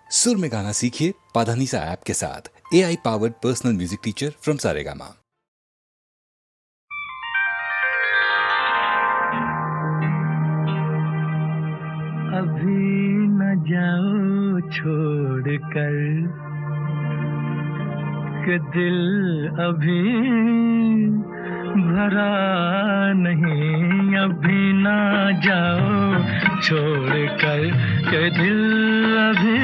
सुर में गाना सीखिए पाधानीसा ऐप के साथ। AI powered personal music teacher from Saregama. अभी न जाओ छोड़ कर कि दिल अभी भरा नहीं। अभी न जाओ छोड़ कर कि दिल अभी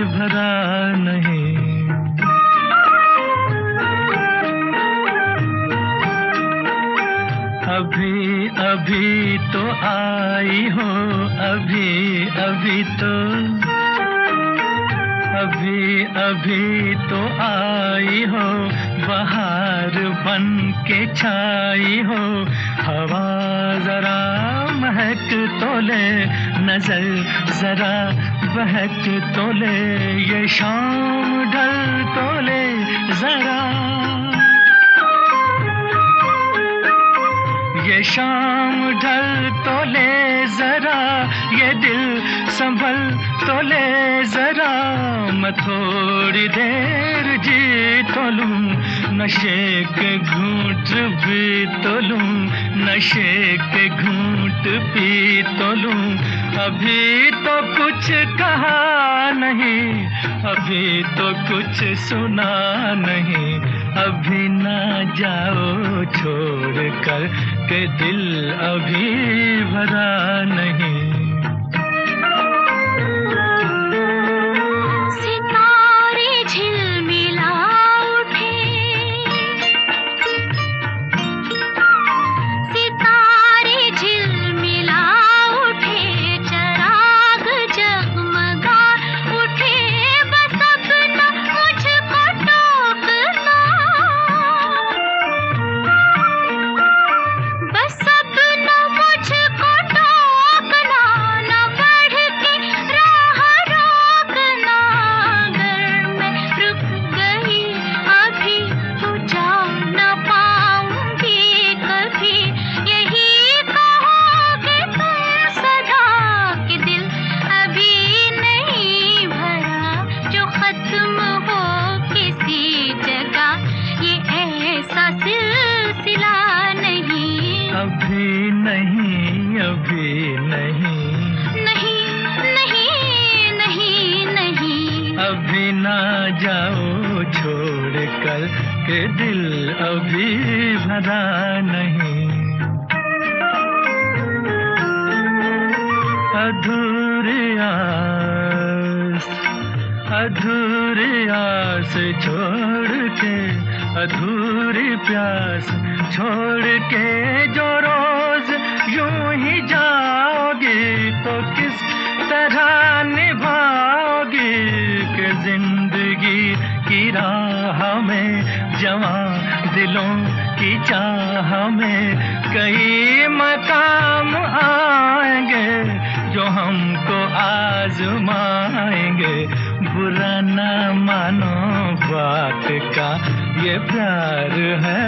भरा नहीं। अभी अभी तो आई हो, अभी अभी तो, अभी अभी तो आई हो, बहार बन के छाई हो। हवा जरा महक तो ले, नजर जरा बहक तो ले, ये शाम ढल तो ले जरा, ये शाम ढल तो ले जरा, ये दिल संभल तो ले जरा। मैं थोड़ी देर जी तो लूं, नशे के घूंट भी तो लूं, नशे के घूंट पी तो लूं। अभी तो कुछ कहा नहीं, अभी तो कुछ सुना नहीं। अभी ना जाओ छोड़ कर के दिल अभी भरा नहीं। सितारे झिलमिला उठे, सितारे झिलमिला उठे, चराग जगमगा उठे। बस अपना मुझको टोकना, बस अपना मुझको टोकना, न बढ़ के राह रोकना। अगर मैं रुक गई अभी तो जा न पाऊंगी कभी। यही कहोगे तुम सदा कि दिल अभी नहीं भरा, जो खत्म हो किसी जगह ये ऐसा सिलसिला नहीं। अभी नहीं, अभी नहीं, नहीं नहीं नहीं नहीं। अभी ना जाओ छोड़ कर के दिल अभी भरा नहीं। अधूरी आस, अधूरी आस छोड़ के, अधूरी प्यास छोड़ के जो रोज यूं ही जाओगी, तो किस तरह निभाओगी कि जिंदगी की राह में, जवां दिलों की चाह में कई मकाम आएंगे जो हमको आजमाएंगे। बुरा न मानो बात का, ये प्यार है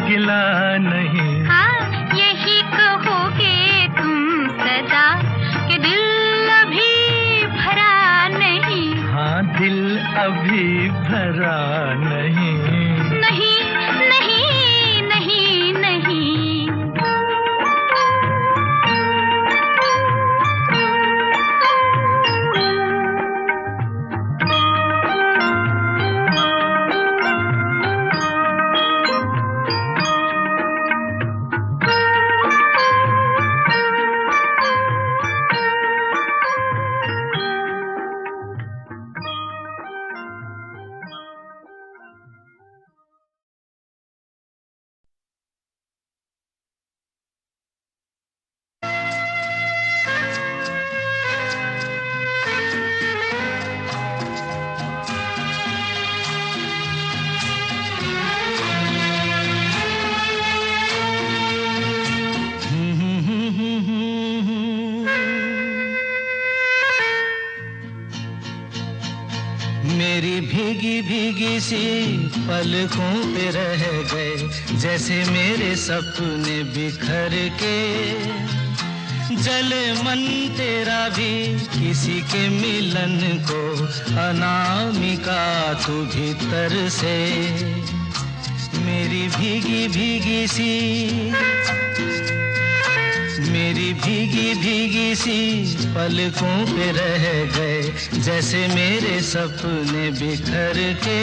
गिला नहीं। हाँ, यही कहोगे तुम सदा कि दिल अभी भरा नहीं। हाँ, दिल अभी भरा नहीं। नहीं नहीं नहीं नहीं। मेरी भीगी भीगी सी पलकों पे रह गए, जैसे मेरे सपने बिखर के जले मन तेरा भी किसी के मिलन को, अनामिका तू भीतर से मेरी भीगी भीगी सी, मेरी भीगी भीगी सी पलकों पे रह गए, जैसे मेरे सपने बिखर के।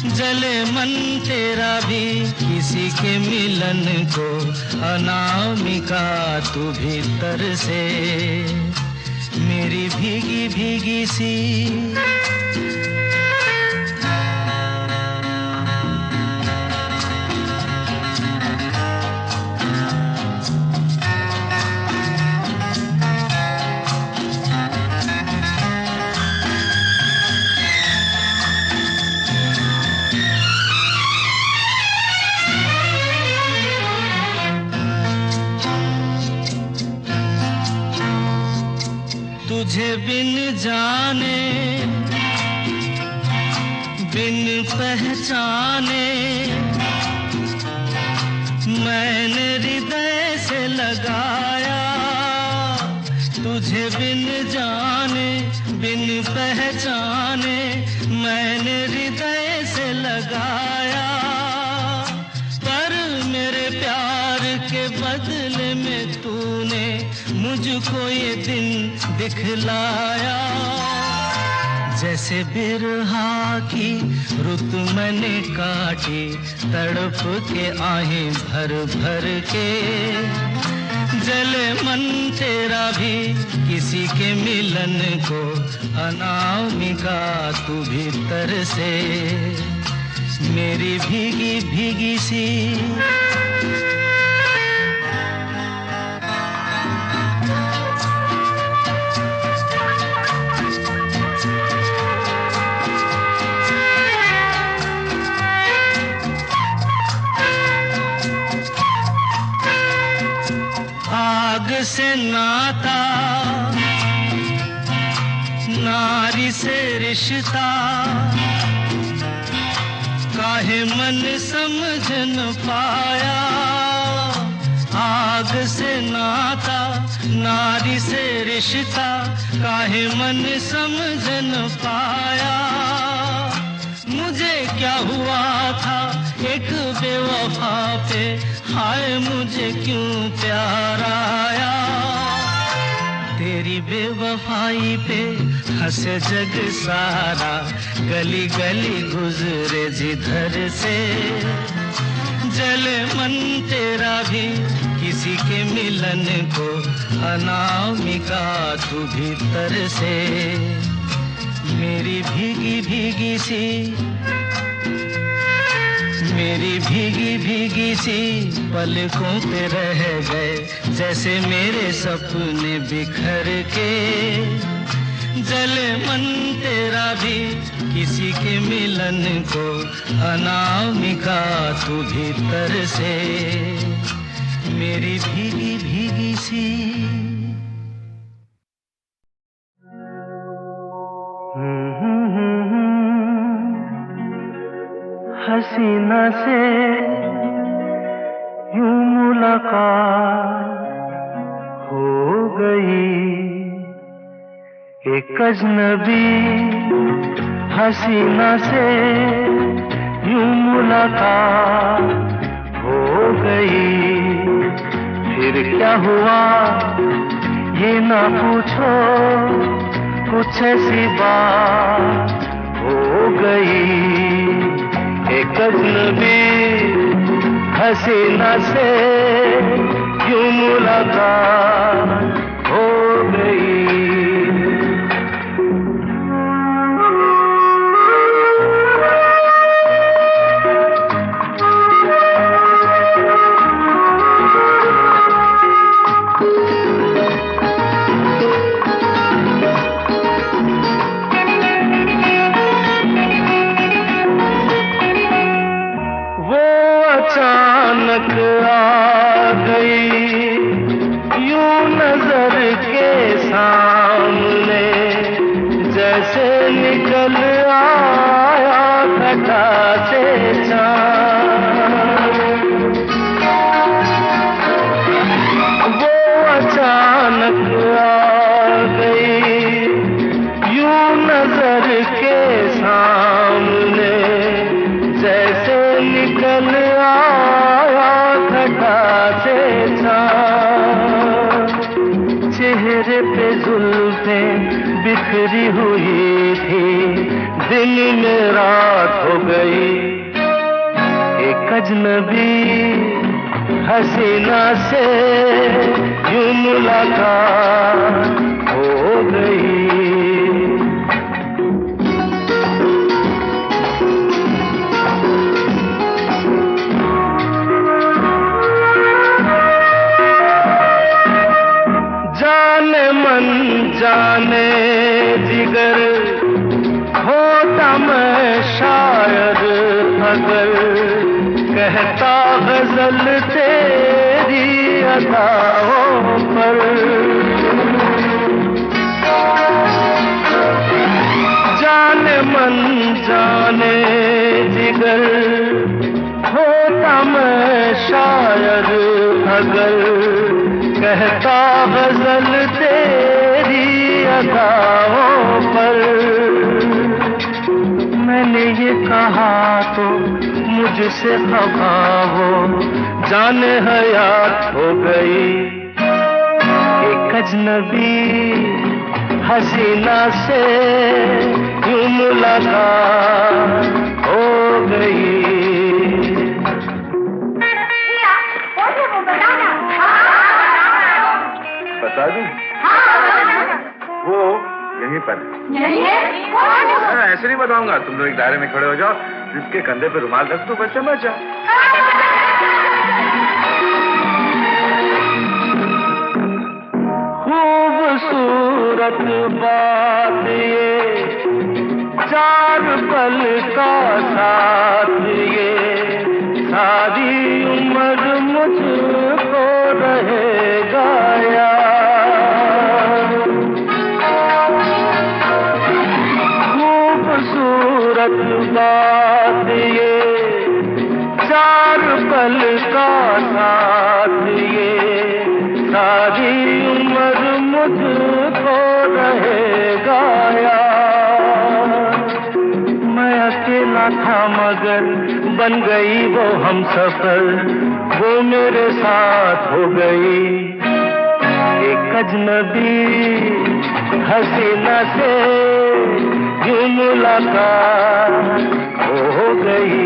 जले मन तेरा भी किसी के मिलन को, अनामिका तू भीतर से मेरी भीगी भीगी सी। तुझे बिन जाने बिन पहचाने मैंने हृदय से लगाया, तुझे बिन जाने बिन पहचाने मैंने हृदय से लगाया, पर मेरे प्यार के बदले में तूने मुझको ये दिन दिखलाया। जैसे बिरहा की रुत मैंने काटी, तड़प के आहें भर भर के। जले मन तेरा भी किसी के मिलन को, अनामिका तू भीतर से मेरी भीगी भीगी सी। आग से नाता, नारी से रिश्ता, काहे मन समझ न पाया। आग से नाता, नारी से रिश्ता, काहे मन समझ न पाया। मुझे क्या हुआ था एक बेवफा पे, हाय मुझे क्यों प्यार आया। तेरी बेवफाई पे हंसे जग सारा, गली गली गुजरे जिधर से। जले मन तेरा भी किसी के मिलन को, अनामिका तू भीतर से मेरी भीगी भीगी सी, मेरी भीगी भीगी सी पलकों पे रह गए, जैसे मेरे सपने बिखर के। जले मन तेरा भी किसी के मिलन को, अनामिका तू भीतर से मेरी भीगी भीगी सी। हसीना से यूं मुलाकात हो गई, एक अजनबी हसीना से यूं मुलाकात हो गई। फिर क्या हुआ ये ना पूछो, कुछ ऐसी बात हो गई। एक अजनबी हसीना से यूं मुलाकात हो गई। अचानक आ गई यूं नजर के सामने, जैसे निकल आया घटा से चाँद। वो नजर के सामने जैसे निकल आया घटा से चाँद। चेहरे पे जुल्फें बिखरी हुई थी, दिन में रात हो गई। एक अजनबी हसीना से यूं मुलाकात हो गई। जाने मन जाने जिगर होता मैं शायर अगर कहता गजल तेरी अदाओं पर। जाने मन जाने जिगर होता मैं शायर अगर कहता गजल तेरी अदाओं पर। मैंने ये कहा तो मुझसे खफा हो, जाने हयात हो गई। एक अजनबी हसीना से यूं मुलाकात हो गई। बता दूं? वो यहीं पर ऐसे नहीं बताऊंगा। तुम लोग एक दायरे में खड़े हो जाओ, जिसके कंधे पे रुमाल रख दो, बस समझ जाओ। खूबसूरत बात ये, चार पल का साथ ये, सारी उम्र मुझको रहेगा याद। खूबसूरत बात ये, चार पल का साथ ये, सारी उम्र मुझको रहेगा याद। मैं अकेला था मगर बन गई वो हमसफर, वो मेरे साथ हो गई। एक अजनबी हसीना से यूं मुलाकात हो गई।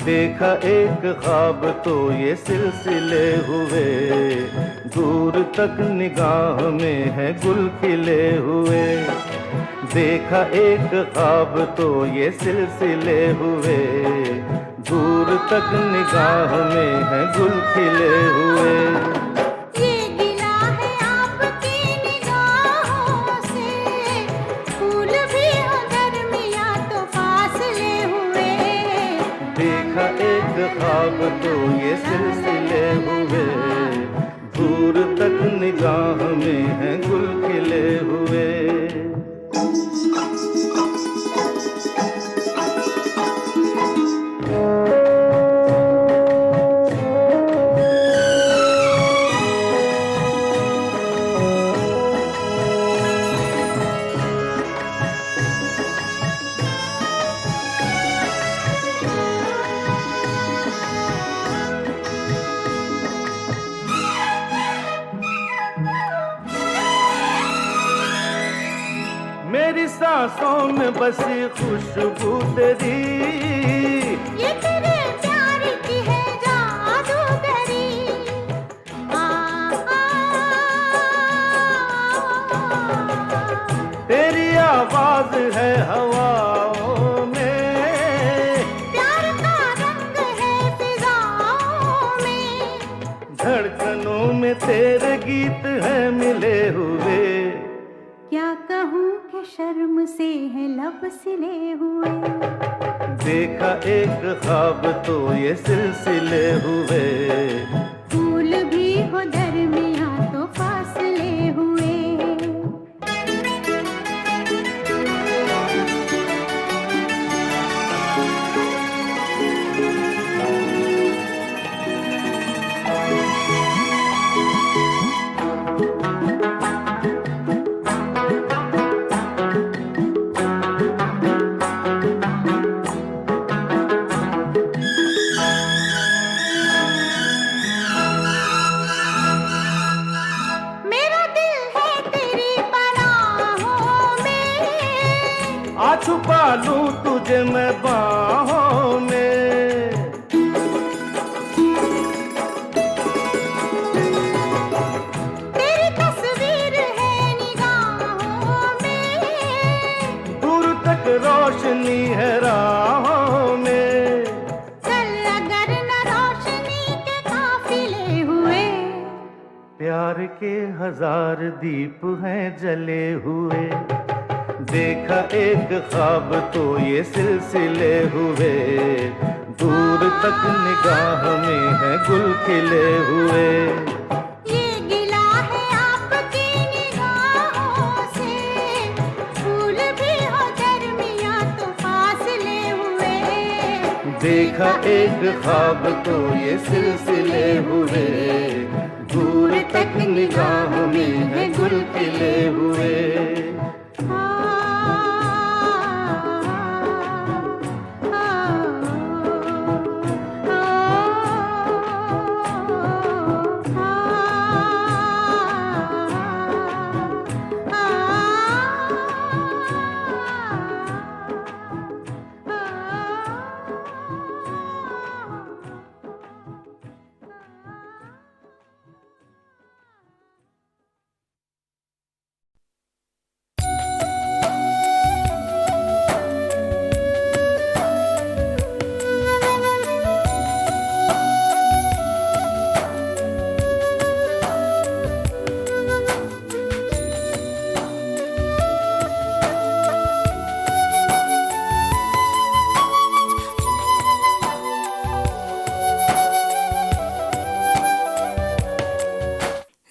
देखा एक ख्वाब तो ये सिलसिले हुए, दूर तक निगाह में है गुल खिले हुए। देखा एक ख्वाब तो ये सिलसिले हुए, दूर तक निगाह में है गुल खिले हुए। ये गिला है आपकी निगाहों से, फूल भी हो दरमियां तो फासले हुए। देखा एक ख्वाब तो ये सिलसिले हुए, दूर तक निगाह में है गुल खिले सांसों में बसी खुशबू तेरी, ये तेरे प्यार की है जादूगरी। आ, तेरी आवाज है हवाओं में, प्यार का रंग है फिजाओं में, धड़कनों में तेरे गीत है मिले हुए। क्या कहूँ कि शर्म से है लब सिले हुए। देखा एक ख्वाब तो ये सिलसिले हुए, फूल भी हो दरमियां तो फासले हुए। मेरा दिल है तेरी पनाहों में, आ छुपा लूं तुझे मैं बाहों में। तेरी तस्वीर है निगाहों में, दूर तक रोशनी है राहों में। चल अगर न रोशनी के काफिले हुए। प्यार के हजार दीप हैं जले हुए, देखा एक ख्वाब तो ये सिलसिले हुए। दूर तक निगाह में है गुल खिले हुए। ये गिला है आपकी निगाहों से, फूल भी हो दरमियां तो फासले हुए। देखा एक ख्वाब तो ये सिलसिले हुए, दूर तक निगाह में है गुल खिले हुए।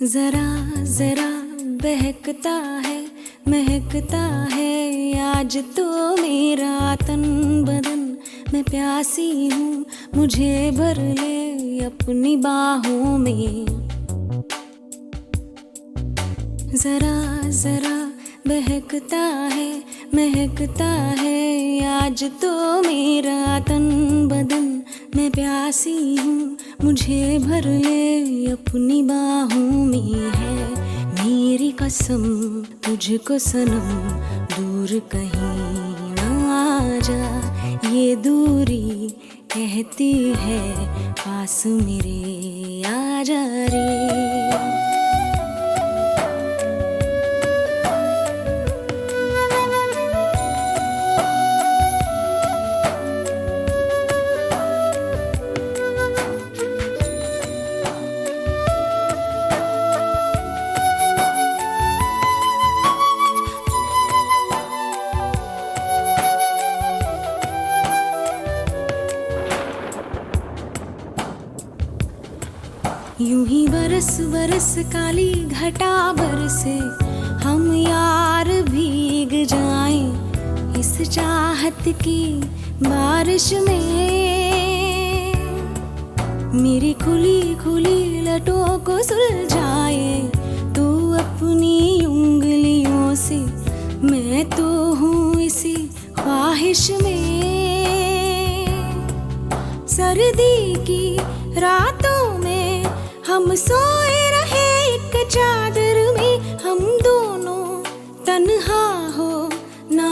जरा जरा बहकता है महकता है आज तो मेरा तन बदन। मैं प्यासी हूँ मुझे भर ले अपनी बाहों में। जरा जरा बहकता है महकता है आज तो मेरा तन बदन। मैं प्यासी हूँ मुझे भर ले अपनी बाहों में। है मेरी कसम तुझको सनम दूर कहीं ना जा। ये दूरी कहती है पास मेरे आ जा रे। यूं ही बरस बरस काली घटा बरसे हम यार भीग जाएं इस चाहत की बारिश में। मेरी खुली खुली लटों को सुलझाए तू अपनी उंगलियों से। मैं तो हूँ इसी ख्वाहिश में। सर्दी की रातों में हम सोए रहे एक चादर में। हम दोनों तन्हा हो ना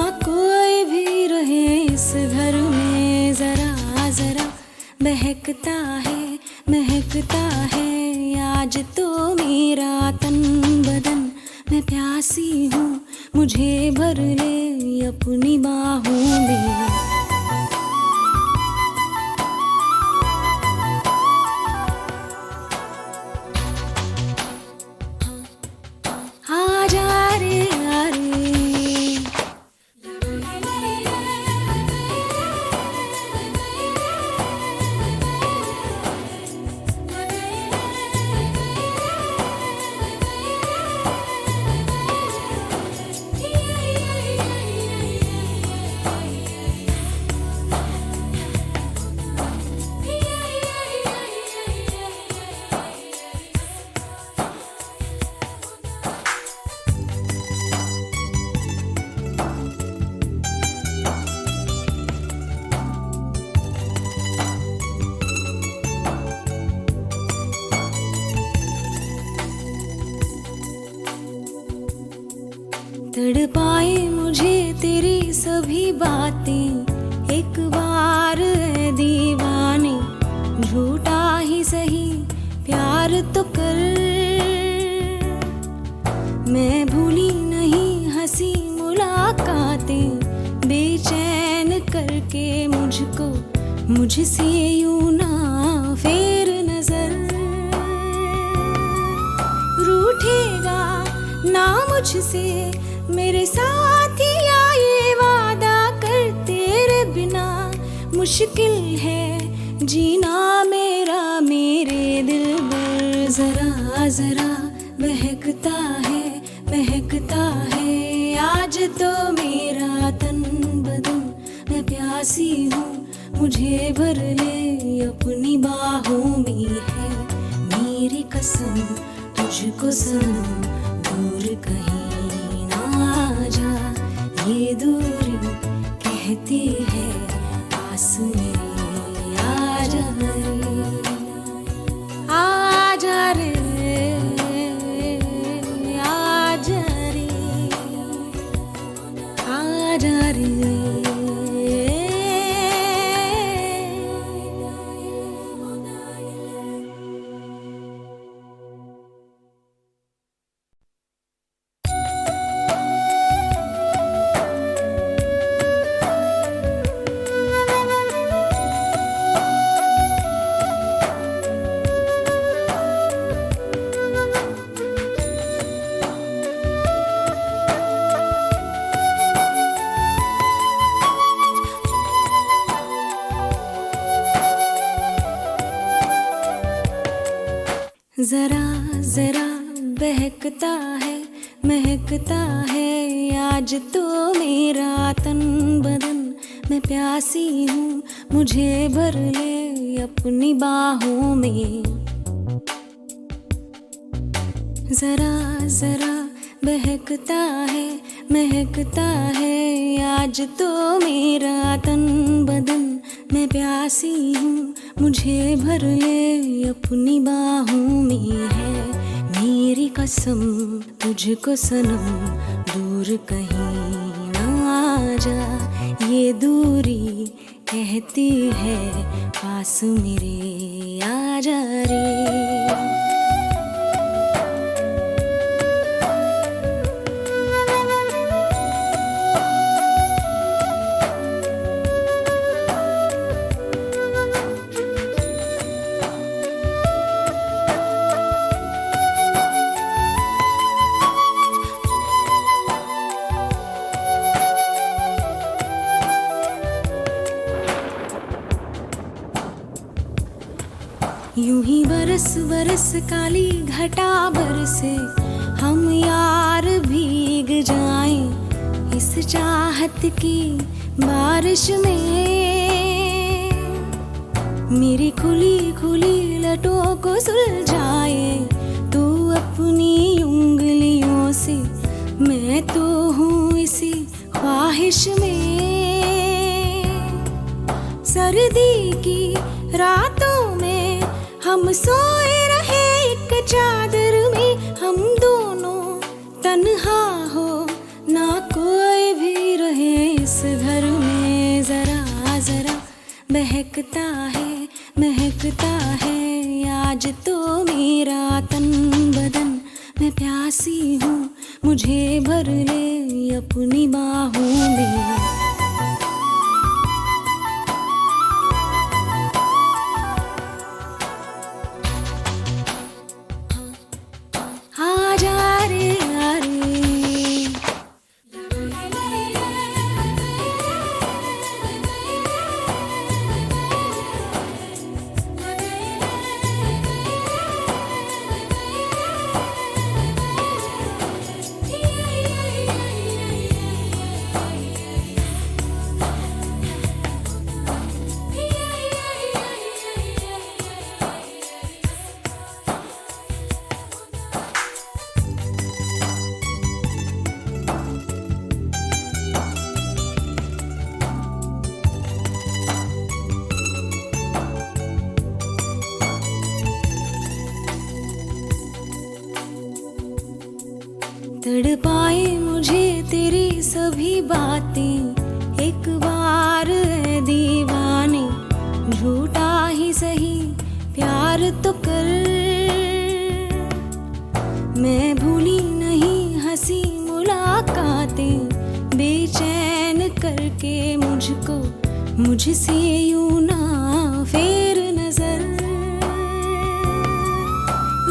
प्यासी हूँ, मुझे भर ले अपनी बाहों में। आजा रे यारे, तड़पाए मुझे तेरी सभी बातें, एक बार है दीवाने, झूठा ही सही प्यार तो कर। मैं भूली नहीं हंसी मुलाकातें, बेचैन करके मुझको मुझसे यूं ना फेर नजर। रूठेगा ना मुझसे मेरे साथिया, ये वादा कर, तेरे बिना मुश्किल है जीना मेरा मेरे दिल पर। जरा जरा महकता है आज तो मेरा तन बदन, मैं प्यासी हूँ, मुझे भर ले अपनी बाहों में। है मेरी कसम तुझको सनम, दूर कहीं जा, ये दूरी कहती है पास मेरे। आजा रे, आजा रे, आजा रे, आजा रे। जरा जरा बहकता है महकता है आज तो मेरा तन बदन, मैं प्यासी हूँ, मुझे भर ले अपनी बाहों में। जरा जरा बहकता है महकता है आज तो मेरा तन बदन, मैं प्यासी हूँ, मुझे भर ले अपनी बाहों में। है मेरी कसम तुझको सनम, दूर कहीं ना जा, ये दूरी कहती है पास मेरे। आजा रे, यूं ही बरस बरस काली घटा बरसे, हम यार भीग जाएं इस चाहत की बारिश में। मेरी खुली खुली लटों को सुलझाए तू अपनी उंगलियों से, मैं तो हूँ इसी ख्वाहिश में। सर्दी की रातों में हम सोए रहे एक चादर में, हम दोनों तन्हा हो ना कोई भी रहे इस घर में। जरा जरा महकता है आज तो मेरा तन बदन, मैं प्यासी हूँ, मुझे भर ले अपनी बाहों में। आजा रे यारे, तड़पाए मुझे तेरी सभी बातें एक बार है दीवाने, झूठा ही सही प्यार तो कर। मैं भूली नहीं हंसी मुलाकातें, बेचैन करके मुझको मुझसे यूं ना फेर नजर।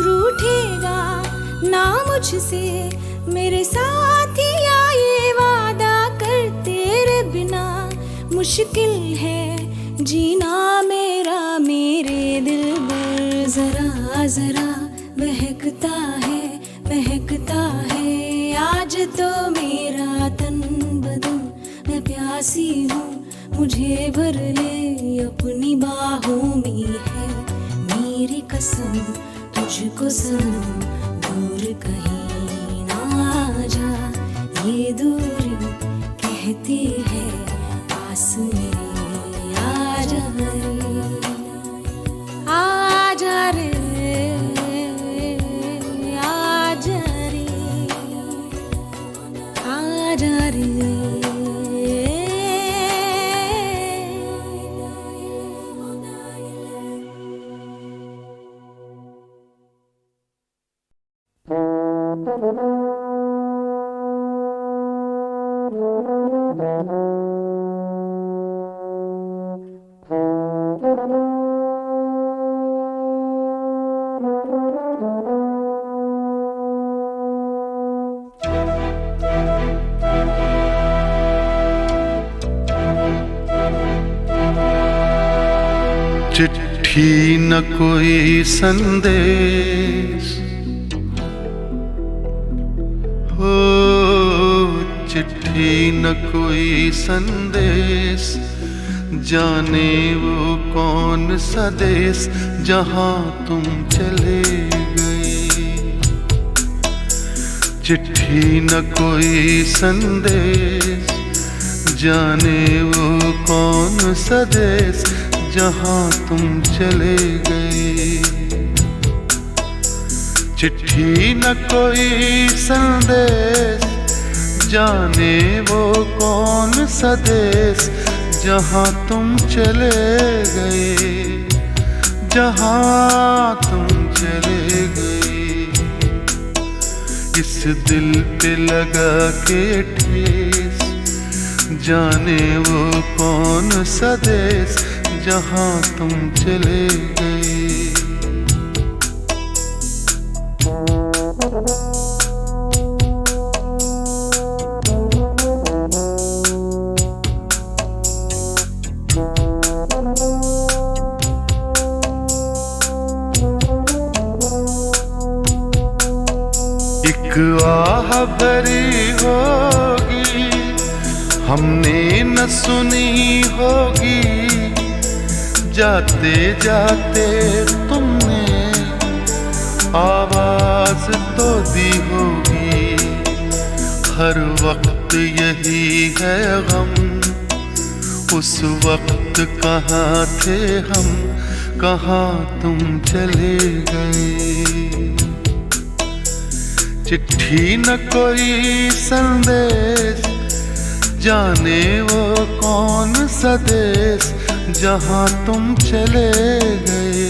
रूठेगा ना मुझसे मेरे साथिया, ये वादा कर तेरे बिना मुश्किल है जीना मेरा मेरे दिल पर। जरा जरा बहकता है आज तो मेरा तन बदन। मैं प्यासी हूँ, मुझे भर ले अपनी बाहों में। है मेरी कसम तुझको सनम, दूर कहीं जा, ये दूरी कहती है पास मेरे। आजा रे, आजा रे, आजा रे, आजा रे। चिट्ठी न कोई संदेश, हो चिट्ठी न कोई संदेश, जाने वो कौन सा देश जहां तुम चले गए। चिट्ठी न कोई संदेश, जाने वो कौन सा देश जहां तुम चले गए। चिट्ठी न कोई संदेश, जाने वो कौन सा देश जहां तुम चले गए, जहां तुम चले गए। इस दिल पे लगा के ठेस, जाने वो कौन सा देश जहां तुम चले गए। एक आह भरी होगी हमने न सुनी होगी, जाते जाते तुमने आवाज तो दी होगी। हर वक्त यही है गम, उस वक्त कहाँ थे हम, कहाँ तुम चले गए। चिट्ठी न कोई संदेश, जाने वो कौन सा देश जहां तुम चले गए,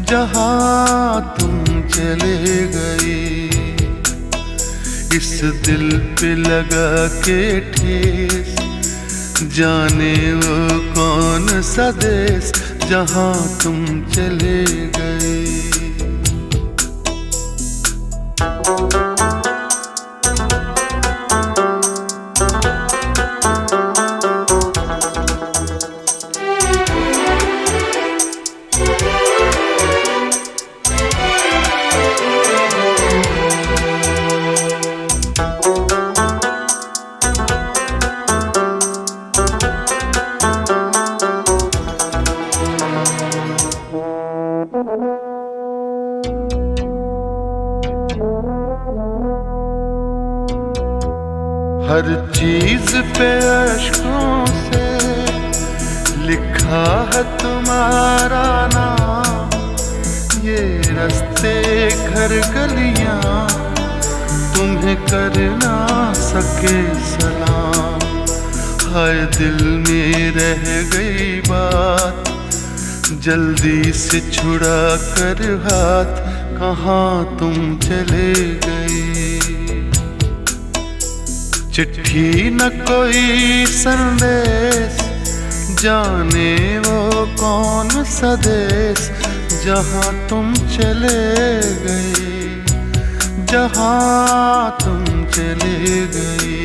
जहां तुम चले गए। इस दिल पे लगा के ठेस, जाने वो कौन सा देश जहाँ तुम चले गए। हर चीज पे अश्कों से लिखा है तुम्हारा नाम, ये रास्ते घर गलियां तुम्हें कर ना सके सलाम। हाय दिल में रह गई बात, जल्दी से छुड़ा कर हाथ, कहाँ तुम चले गए। चिट्ठी न कोई संदेश, जाने वो कौन सा देश जहाँ तुम चले गए, जहाँ तुम चले गए।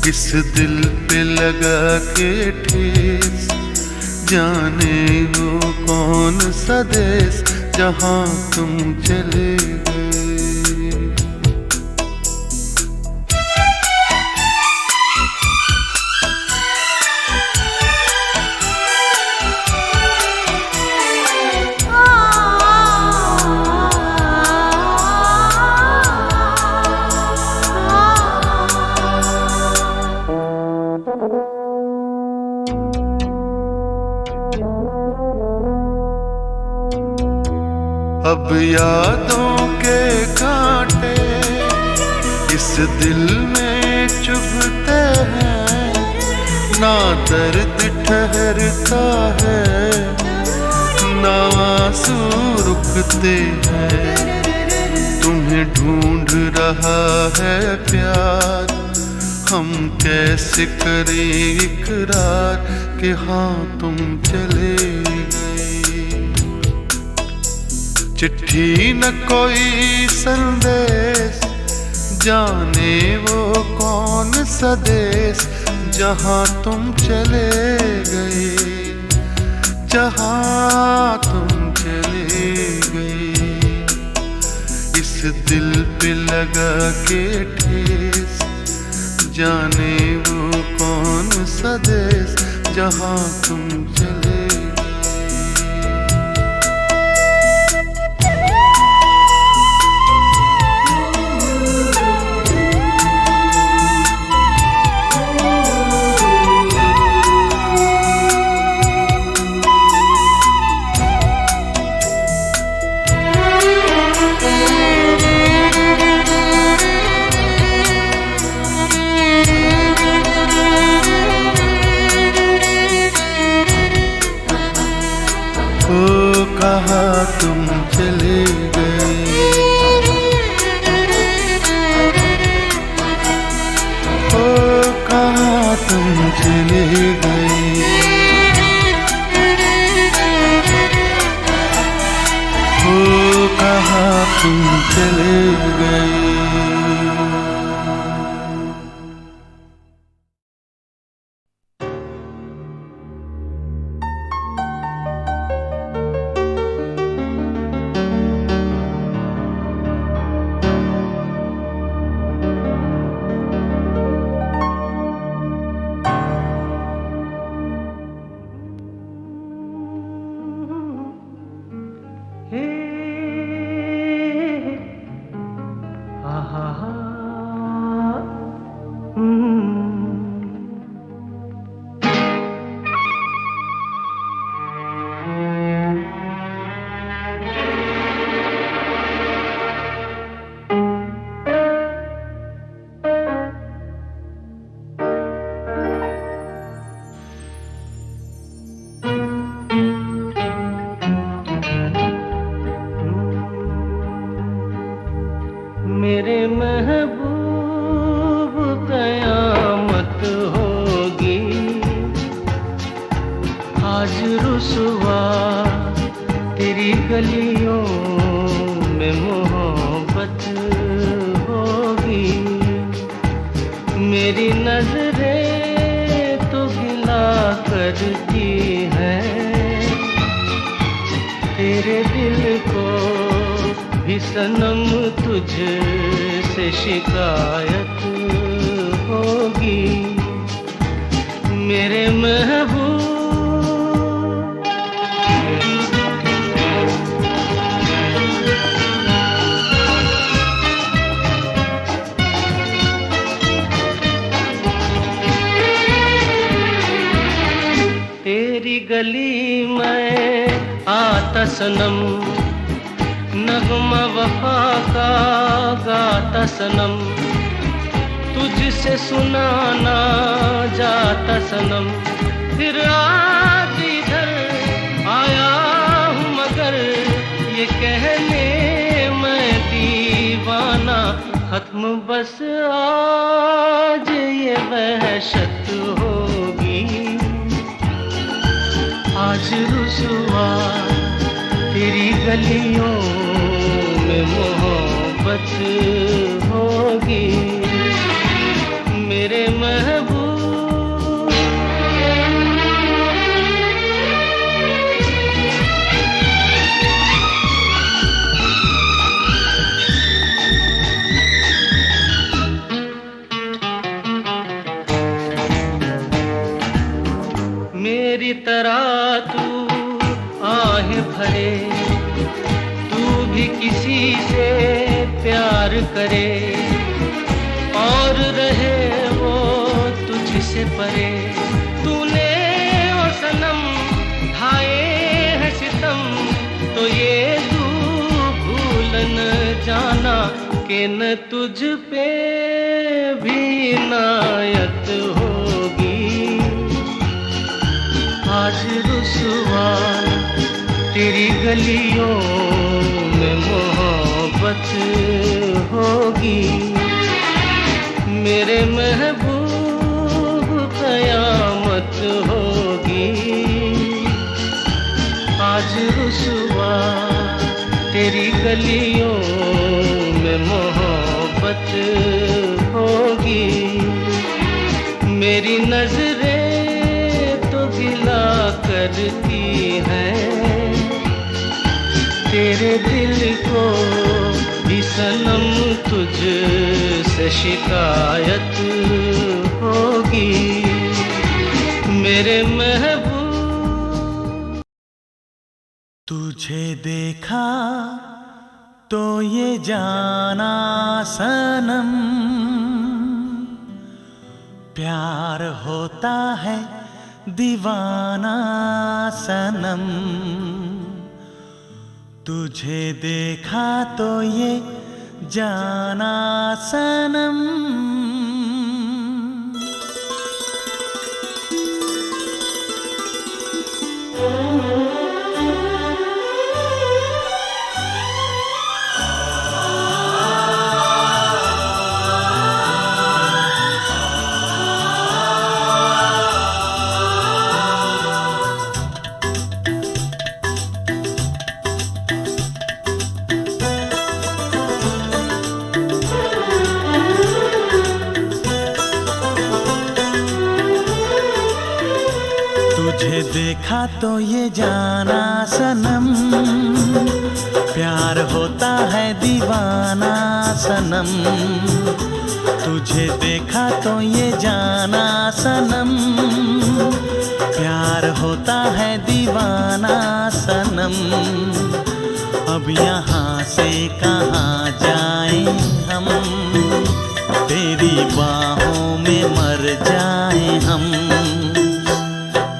इस दिल पे लगा के ठेस, जाने वो कौन सा देश जहाँ तुम चले गए। अब यादों के कांटे इस दिल में चुभते हैं, ना दर्द ठहरता है, ना आंसू रुकते हैं। तुम्हें ढूंढ रहा है प्यार, हम कैसे करें इकरार कि हाँ तुम चले गए। चिट्ठी न कोई संदेश, जाने वो कौन सा देश जहाँ तुम चले गए, जहाँ तुम चले गए। इस दिल पे लगा के ठेस, जाने वो कौन सा देश जहाँ तुम चले गए। कहाँ तुम चले गए, ओ कहाँ तुम चले गए। ओ कहाँ तुम चले गए। रुसवा तेरी गलियों में मोहब्बत होगी। मेरी नजरें तो गिला करती हैं, तेरे दिल को भी सनम तुझसे शिकायत होगी। मेरे महबूब तेरी गली में आता सनम, नगमा वफा का गाता सनम, तुझसे सुनाना जाता सनम। फिर आज इधर आया हूँ मगर ये कहने मैं दीवाना। खत्म बस आज ये वहशत होगी। आज रुसवा तेरी गलियों में मोहब्बत होगी। मेरे महबूब मेरी तरह तू आहें भरे, तू भी किसी से प्यार करे और रहे वो तुझसे परे। तूने ओ सनम ढाए है सितम, तो ये तू भूल न जाना कि न तुझ पे भी नायत होगी। आज रुसवा तेरी गलियों में मोहब्बत होगी। मेरे महबूब कयामत होगी। आज रुसवा तेरी गलियों में मोहब्बत होगी। मेरी नजरें तो गिला करती हैं, तेरे दिल को भी सनम तुझसे शिकायत होगी। मेरे महबूब तुझे देखा तो ये जाना सनम, प्यार होता है दीवाना सनम। तुझे देखा तो ये जाना सनम। तुझे देखा तो ये जाना सनम, प्यार होता है दीवाना सनम। तुझे देखा तो ये जाना सनम, प्यार होता है दीवाना सनम। अब यहाँ से कहाँ जाएं हम, तेरी बाहों में मर जाएं हम।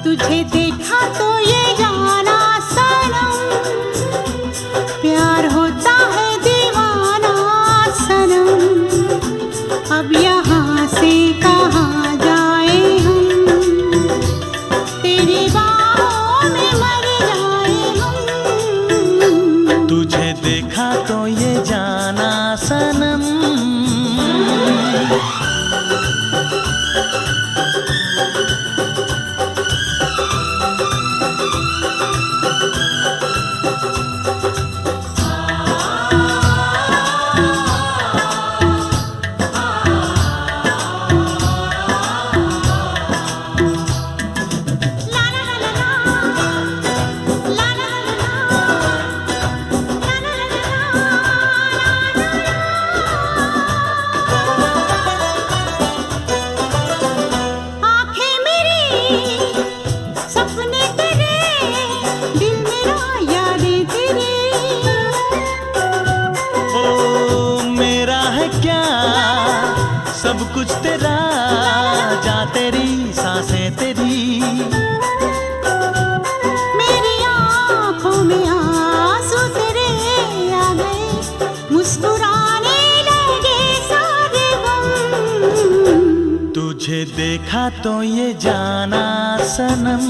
तुझे देखा तो ये जाना सनम, प्यार होता है दीवाना सनम। अब यहाँ से कहाँ जाए हम, तेरी बाहों में मर जाए हम। तुझे देखा तो ये जाना सनम। सब कुछ तेरा, जा तेरी सांसें तेरी। मेरी आँखों में आंसू तेरे आ गए, मुस्कुराने लगे सारे गम। तुझे देखा तो ये जाना सनम,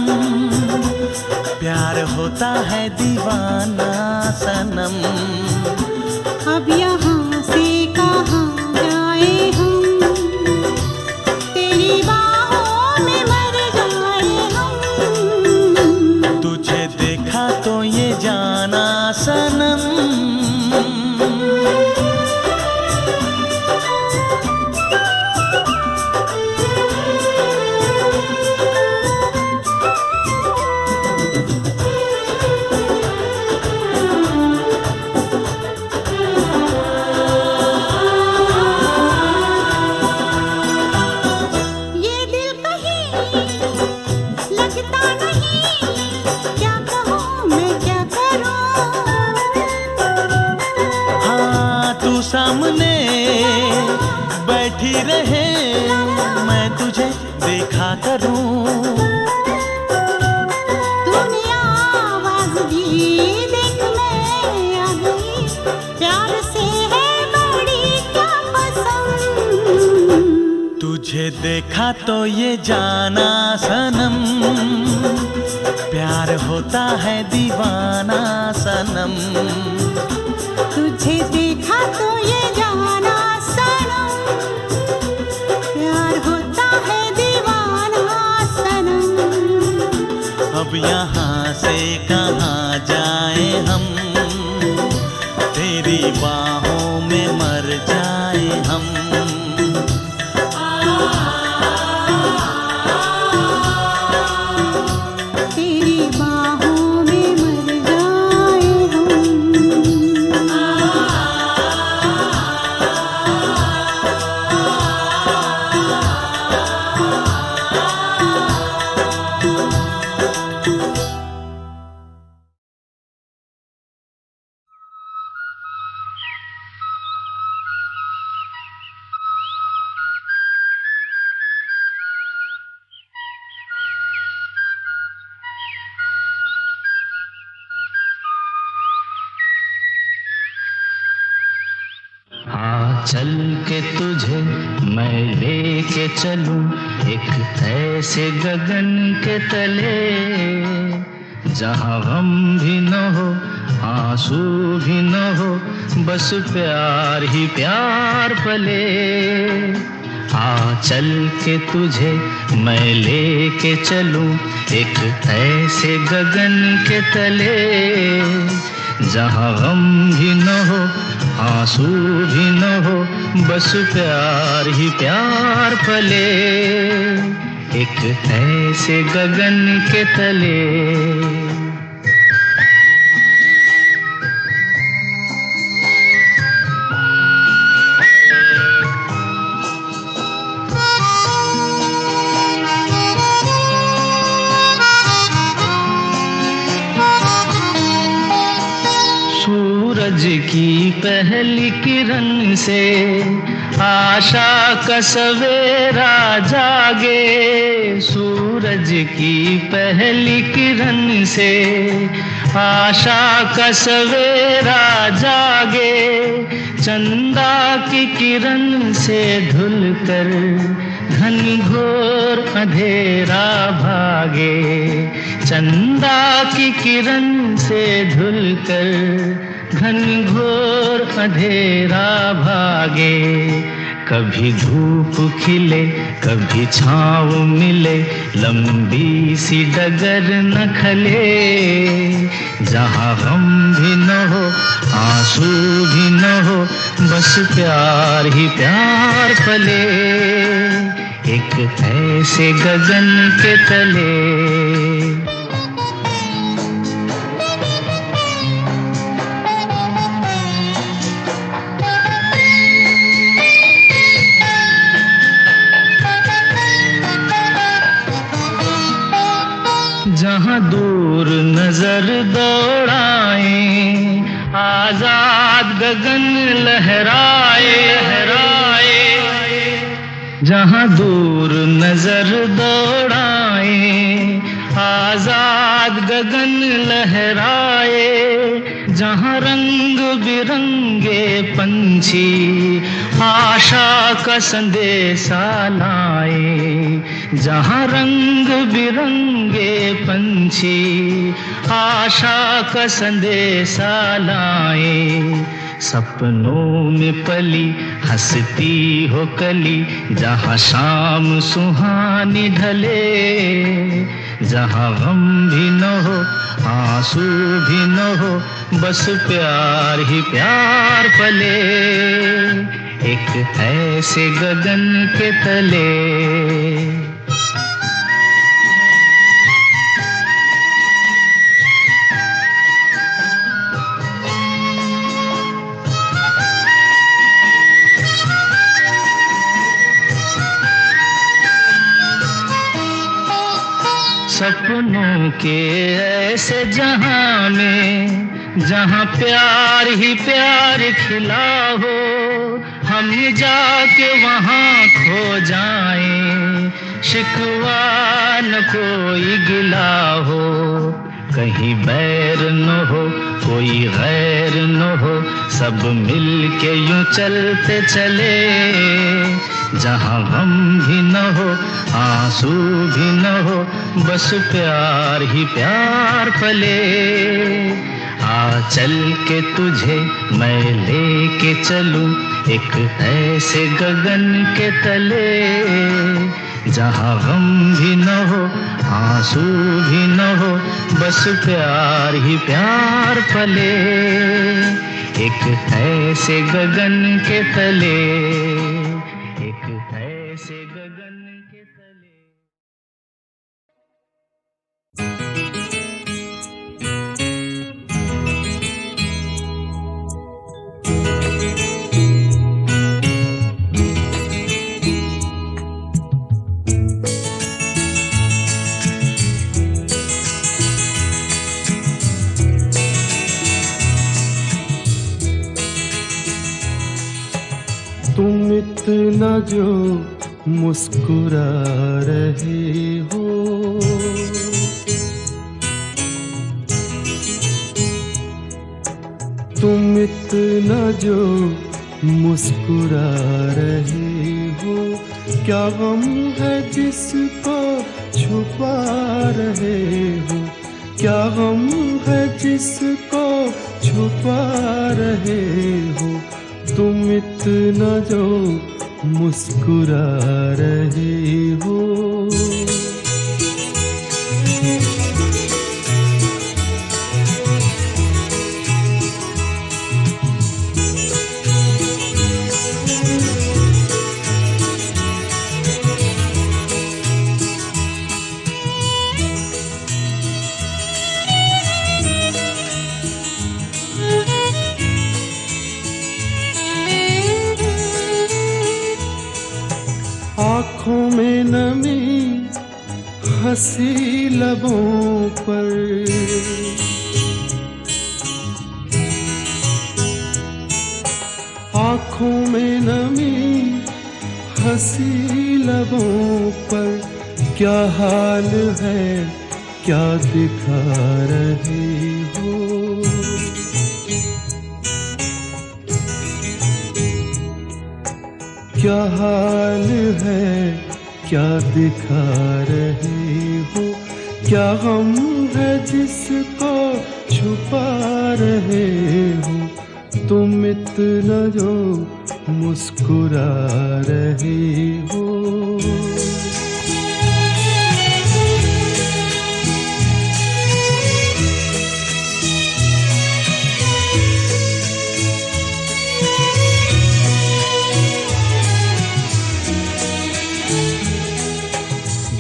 प्यार होता है दीवाना सनम। अब यहाँ से कहाँ जाए हम, तेरी बाहों में मर जाए हम। तुझे देखा तो ये जाना सनम। सामने बैठी रहे, मैं तुझे देखा करूं। तूने आवाज दी, देख मैं आ गई, प्यार से है बड़ी क्या पसंद। तुझे देखा तो ये जाना सनम, प्यार होता है दीवाना सनम। तुझे देखा तो ये जाना सनम, प्यार होता है दीवाना सनम। अब यहाँ से कहाँ जाए हम, तेरी बाहों में मर जाए हम। तेरी बाहों में मर जाए हम। चल के तुझे मैं लेके चलूं एक ऐसे गगन के तले, जहां गम भी न हो आंसू भी न हो, बस प्यार ही प्यार पले। चल के तुझे मैं लेके चलूं एक ऐसे गगन के तले, जहां गम भी न हो आंसू भी न हो, बस प्यार ही प्यार पले, एक ऐसे गगन के तले। सूरज की पहली किरण से आशा का सवेरा जागे, सूरज की पहली किरण से आशा का सवेरा जागे, चंदा की किरण से धुलकर घनघोर अंधेरा भागे, चंदा की किरण से धुलकर घनघोर अंधेरा भागे। कभी धूप खिले कभी छाँव मिले, लंबी सी डगर न खले, जहाँ गम भी न हो आंसू भी न हो, बस प्यार ही प्यार पले, एक ऐसे गगन के तले। जहाँ दूर नजर दौड़ाए, आजाद गगन लहराए, जहाँ दूर नजर दौड़ाए, आजाद गगन लहराए, जहाँ रंग बिरंगे पंछी आशा का संदेशा लाए, जहाँ रंग बिरंगे पंछी आशा का संदेशा लाए। सपनों में पली हंसती हो कली, जहाँ शाम सुहानी ढले, जहाँ गम भी न हो आंसू भी न हो, बस प्यार ही प्यार पले, एक ऐसे गगन के तले। सपनों के ऐसे जहां में, जहां प्यार ही प्यार खिला हो, हम जाके वहां खो जाएं, शिकवा न कोई गिला हो, कहीं बैर न हो कोई गैर न हो, सब मिल के यूं चलते चले, जहाँ गम भी न हो आंसू भी न हो, बस प्यार ही प्यार पले। आ चल के तुझे मैं लेके चलूं एक ऐसे गगन के तले, जहाँ गम भी न हो आंसू भी न हो, बस प्यार ही प्यार पले, एक ऐसे गगन के तले, एक ऐसे गगन के तले। तुम इतना जो मुस्कुरा रहे हो, तुम इतना जो मुस्कुरा रहे हो, क्या गम है जिसको छुपा रहे हो, क्या गम है जिसको छुपा रहे हो, तुम इतना जो मुस्कुरा रहे हो। आँखों में नमी हंसी लबों पर, आँखों में नमी हंसी लबों पर, क्या हाल है क्या दिखा रहे हो, क्या हाल है क्या दिखा रहे हो, क्या गम है जिसको छुपा रहे हो, तुम इतना जो मुस्कुरा रहे हो।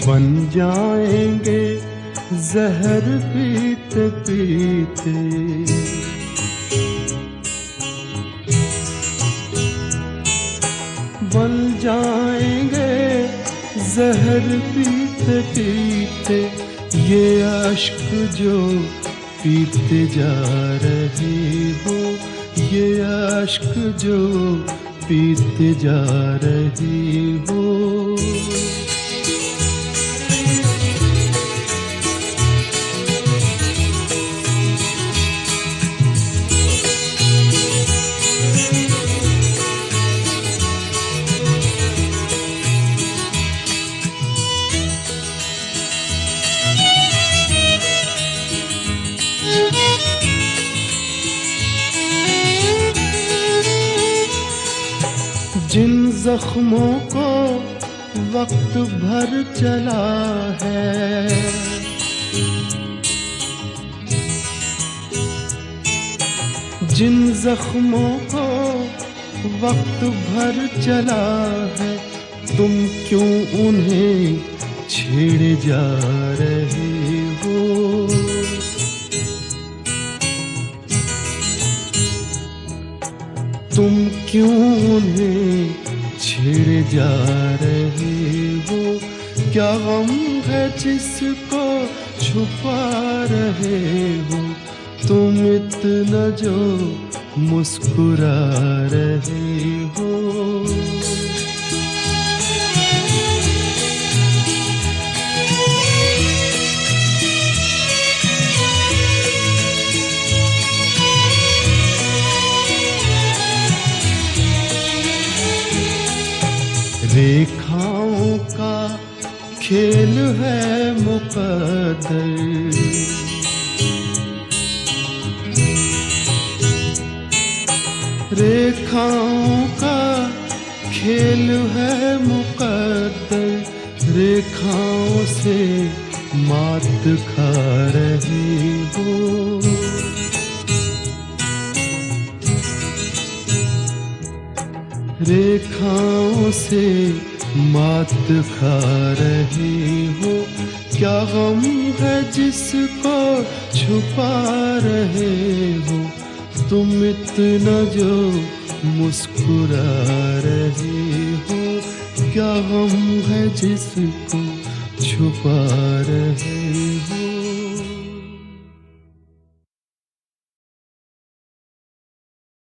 बन जाएंगे जहर पीते पीते, बन जाएंगे जहर पीते पीते, ये अश्क जो पीते जा रहे हो, ये अश्क जो पीते जा रही हो। जिन जख्मों को वक्त भर चला है, जिन जख्मों को वक्त भर चला है, तुम क्यों उन्हें छेड़े जा रहे हो। तुम क्यों उन्हें छेड़े जा रहे हो। क्या गम है जिसको छुपा रहे हो, तुम इतना जो मुस्कुरा रहे हो। रेखाओं का खेल है मुकद्दर, रेखाओं का खेल है मुकद्दर। रेखाओं से मात खा रही हो। रेखाओं से मात खा रही हो। क्या गम है जिसको छुपा रहे हो, तुम इतना जो मुस्कुरा रहे हो। क्या गम है जिसको छुपा रहे